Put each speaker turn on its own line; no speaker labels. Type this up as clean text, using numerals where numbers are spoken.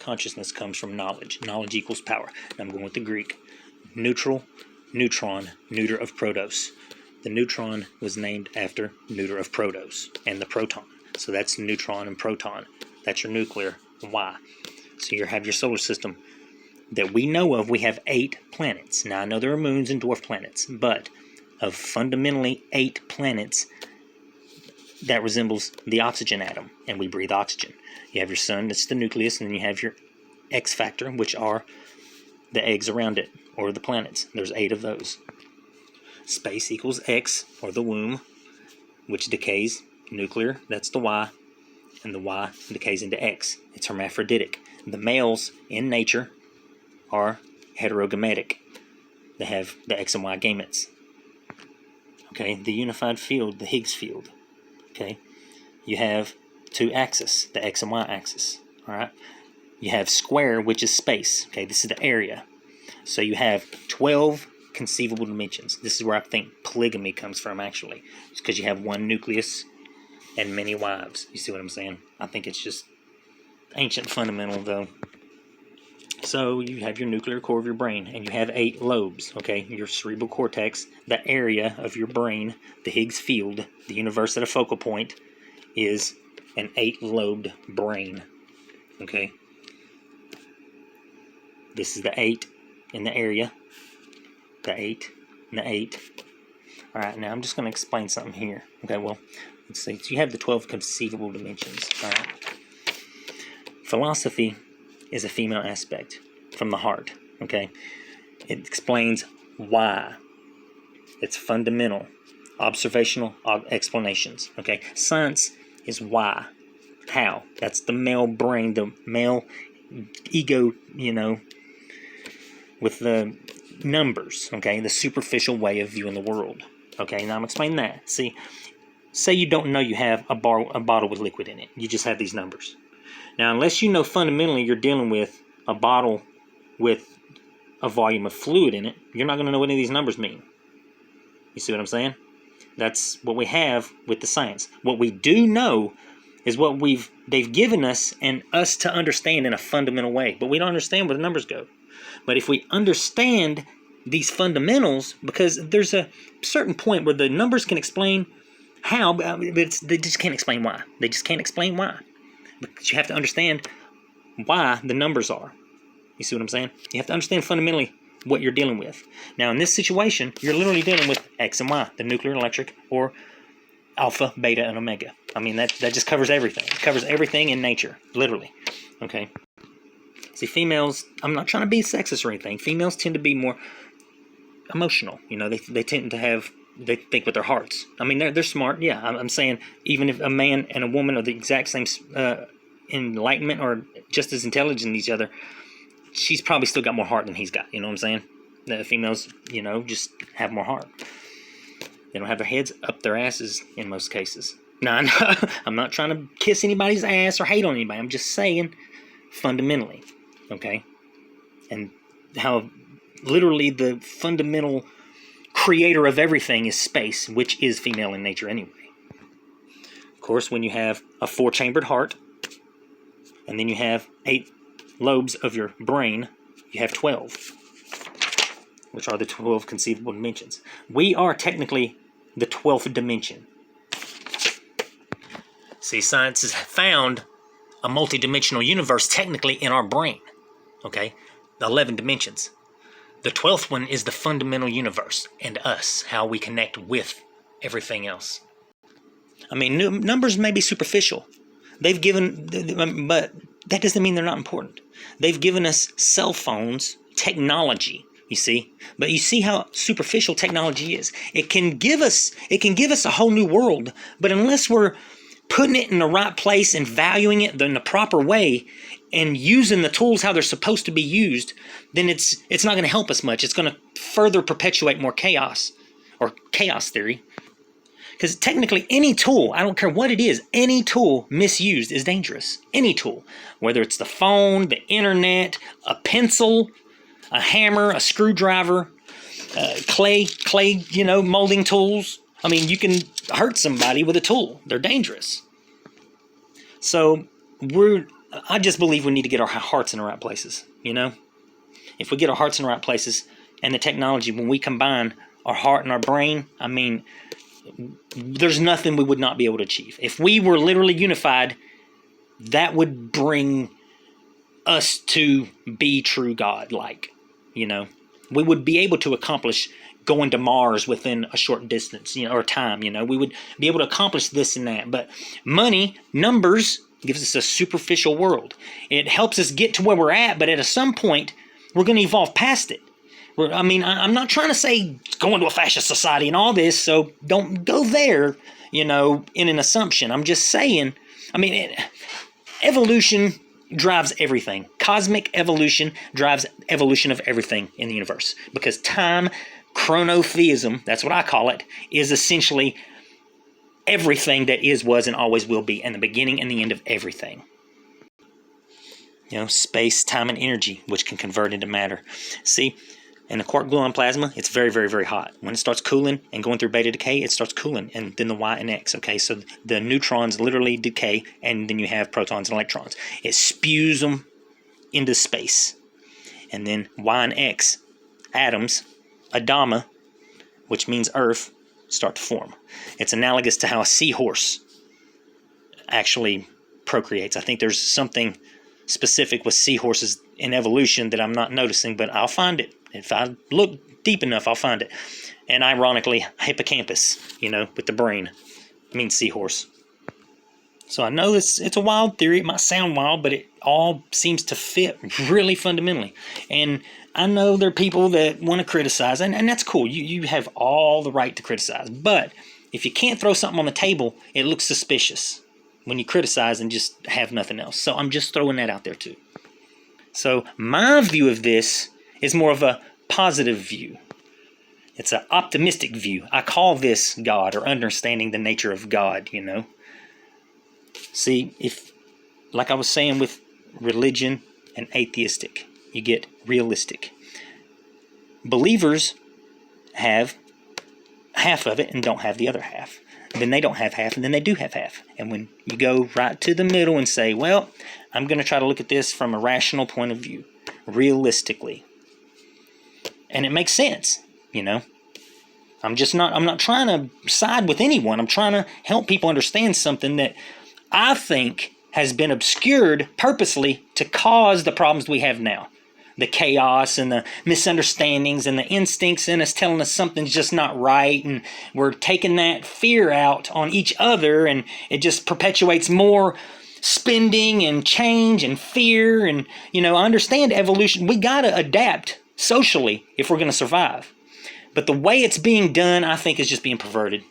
consciousness comes from knowledge. Knowledge equals power. And I'm going with the Greek. Neutral, neutron, neuter of protos. The neutron was named after neuter of protos and the proton. So that's neutron and proton. That's your nuclear. Why? So you have your solar system that we know of. We have 8 planets. Now I know there are moons and dwarf planets, but of fundamentally 8 planets, that resembles the oxygen atom, and we breathe oxygen. You have your sun, that's the nucleus, and then you have your X factor, which are the eggs around it, or the planets. There's 8 of those. Space equals X, or the womb, which decays. Nuclear, that's the Y, and the Y decays into X. It's hermaphroditic. The males in nature are heterogametic. They have the X and Y gametes. Okay, the unified field, the Higgs field. Okay, you have 2 axes, the X and Y axis. All right, you have square, which is space. Okay, this is the area. So you have 12 conceivable dimensions. This is where I think polygamy comes from, actually. It's because you have one nucleus and many wives. You see what I'm saying? I think it's just ancient fundamental, though. So you have your nuclear core of your brain, and you have 8 lobes, okay? Your cerebral cortex, the area of your brain, the Higgs field, the universe at a focal point, is an 8-lobed brain, okay? This is the 8 in the area, the 8, and the 8. All right, now I'm just going to explain something here. Okay, well, let's see. So you have the 12 conceivable dimensions, all right? Philosophy is a female aspect from the heart, okay? It explains why. It's fundamental, observational explanations, okay? Science is why, how. That's the male brain, the male ego, you know, with the numbers, okay? The superficial way of viewing the world, okay? Now I'm explaining that. See, say you don't know you have a bottle with liquid in it. You just have these numbers. Now, unless you know fundamentally you're dealing with a bottle with a volume of fluid in it, you're not going to know what any of these numbers mean. You see what I'm saying? That's what we have with the science. What we do know is what they've given us and us to understand in a fundamental way. But we don't understand where the numbers go. But if we understand these fundamentals, because there's a certain point where the numbers can explain how, but they just can't explain why. They just can't explain why. Because you have to understand why the numbers are. You see what I'm saying? You have to understand fundamentally what you're dealing with. Now, in this situation, you're literally dealing with X and Y, the nuclear and electric, or alpha, beta, and omega. I mean, that just covers everything. It covers everything in nature, literally. Okay? See, females, I'm not trying to be sexist or anything. Females tend to be more emotional. You know, they tend to have, they think with their hearts. I mean, they're smart. Yeah, I'm saying even if a man and a woman are the exact same enlightenment or just as intelligent as each other, she's probably still got more heart than he's got. You know what I'm saying? The females, you know, just have more heart. They don't have their heads up their asses in most cases. No, I'm not trying to kiss anybody's ass or hate on anybody. I'm just saying fundamentally, okay? And how literally the fundamental creator of everything is space, which is female in nature anyway. Of course, when you have a 4-chambered heart, and then you have 8 lobes of your brain, you have 12, which are the 12 conceivable dimensions. We are technically the 12th dimension. See, science has found a multidimensional universe technically in our brain, okay? The 11 dimensions. The 12th one is the fundamental universe and us, how we connect with everything else. I mean, numbers may be superficial. They've given, but that doesn't mean they're not important. They've given us cell phones, technology, you see. But you see how superficial technology is. It can give us a whole new world, but unless we're putting it in the right place and valuing it in the proper way and using the tools how they're supposed to be used, then it's not going to help us much. It's going to further perpetuate more chaos, or chaos theory. Because technically any tool, I don't care what it is, any tool misused is dangerous. Any tool. Whether it's the phone, the internet, a pencil, a hammer, a screwdriver, clay, you know, molding tools. I mean, you can hurt somebody with a tool. They're dangerous. So we're I just believe we need to get our hearts in the right places, you know? If we get our hearts in the right places and the technology, when we combine our heart and our brain, I mean, there's nothing we would not be able to achieve. If we were literally unified, that would bring us to be true God-like, you know? We would be able to accomplish going to Mars within a short distance, you know, or time, you know? We would be able to accomplish this and that. But money, numbers, gives us a superficial world. It helps us get to where we're at, but at some point, we're going to evolve past it. I'm not trying to say go into a fascist society and all this, so don't go there, you know, in an assumption. I'm just saying, evolution drives everything. Cosmic evolution drives evolution of everything in the universe. Because time, chronotheism, that's what I call it, is essentially everything that is, was, and always will be, and the beginning and the end of everything. You know, space, time, and energy, which can convert into matter. See, in the quark gluon plasma, it's very, very, very hot. When it starts cooling and going through beta decay, it starts cooling, and then the Y and X, okay? So the neutrons literally decay, and then you have protons and electrons. It spews them into space. And then Y and X, atoms, Adama, which means Earth, start to form. It's analogous to how a seahorse actually procreates. I think there's something specific with seahorses in evolution that I'm not noticing, but I'll find it. If I look deep enough, I'll find it. And ironically, hippocampus, you know, with the brain, means seahorse. So I know it's a wild theory. It might sound wild, but it all seems to fit really fundamentally. And I know there are people that want to criticize, and that's cool. You have all the right to criticize. But if you can't throw something on the table, it looks suspicious when you criticize and just have nothing else. So I'm just throwing that out there too. So my view of this is more of a positive view. It's an optimistic view. I call this God, or understanding the nature of God, you know. See, if, like I was saying with religion and atheistic, you get realistic. Believers have half of it and don't have the other half. Then they don't have half, and then they do have half. And when you go right to the middle and say, well, I'm going to try to look at this from a rational point of view, realistically. And it makes sense, you know. I'm not trying to side with anyone. I'm trying to help people understand something that I think has been obscured purposely to cause the problems we have now. The chaos and the misunderstandings and the instincts in us telling us something's just not right, and we're taking that fear out on each other, and it just perpetuates more spending and change and fear. And, you know, I understand evolution. We got to adapt socially if we're going to survive. But the way it's being done, I think, is just being perverted.